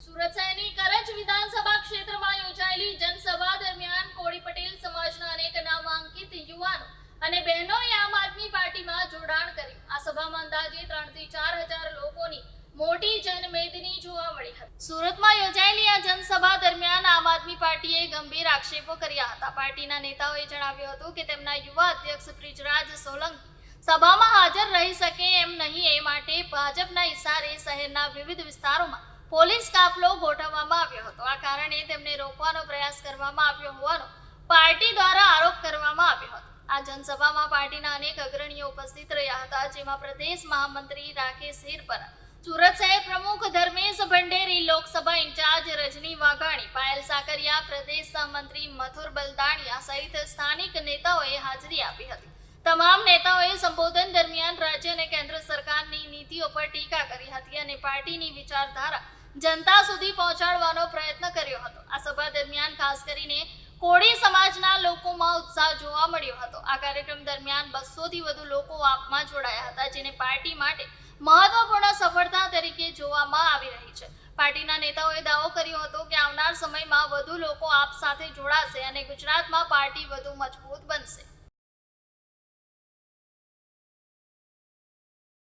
સુરત શહેરની કરજ વિધાનસભા ક્ષેત્રમાં યોજાયેલી જનસભા દરમિયાન કોળી પટેલ સમાજના અનેક નામાંકિત યુવાનો અને બહેનોએ આમ આદમી પાર્ટીમાં જોડાણ કર્યું. આ સભામાં અંદાજે 3 થી 4 હજાર લોકોની મોટી જનમેદની જોવા મળી હતી. સુરતમાં યોજાયેલી આ જનસભા દરમિયાન આમ આદમી પાર્ટીએ ગંભીર આક્ષેપો કર્યા હતા. પાર્ટીના નેતાઓએ જણાવ્યું હતું કે તેમના યુવા અધ્યક્ષ બ્રિજરાજ સોલંકી સભામાં હાજર રહી શકે એમ નહીં, એ માટે ભાજપના ઇશારે શહેરના વિવિધ વિસ્તારોમાં પોલીસ કાફલો ગોઠવવામાં આવ્યો હતો. આ કારણે તેમને રોકવાનો પ્રયાસ કરવામાં આવ્યો હોવાનો પાર્ટી દ્વારા આરોપ કરવામાં આવ્યો હતો. આ જનસભામાં પાર્ટીના અનેક અગ્રણીઓ ઉપસ્થિત રહ્યા હતા, જેમાં પ્રદેશ મહામંત્રી રાકેશ હિરપરા, સુરત શહેર પ્રમુખ ધર્મેશ ભંડેરી, લોકસભા ઇન્ચાર્જ રજની વાઘાણી, પાયલ સાકરિયા, પ્રદેશ સહમંત્રી મથુર બલદાણિયા સહિત સ્થાનિક નેતાઓએ હાજરી આપી હતી. તમામ નેતાઓએ સંબોધન દરમિયાન રાજ્ય અને કેન્દ્ર સરકારની નીતિઓ પર ટીકા કરી હતી અને પાર્ટીની વિચારધારા જનતા સુધી પહોંચાડવાનો પ્રયત્ન કર્યો હતો. આ સભા દરમિયાન ખાસ કરીને કોળી સમાજના લોકોમાં ઉત્સાહ જોવા મળ્યો હતો. આ કાર્યક્રમ દરમિયાન 200 થી વધુ લોકો આપમાં જોડાયા હતા, જેને પાર્ટી માટે મહત્વપૂર્ણ સફળતા તરીકે જોવામાં આવી રહી છે. પાર્ટીના નેતાઓએ દાવો કર્યો હતો કે આવનાર સમયમાં વધુ લોકો આપ સાથે જોડાશે અને ગુજરાતમાં પાર્ટી વધુ મજબૂત બનશે.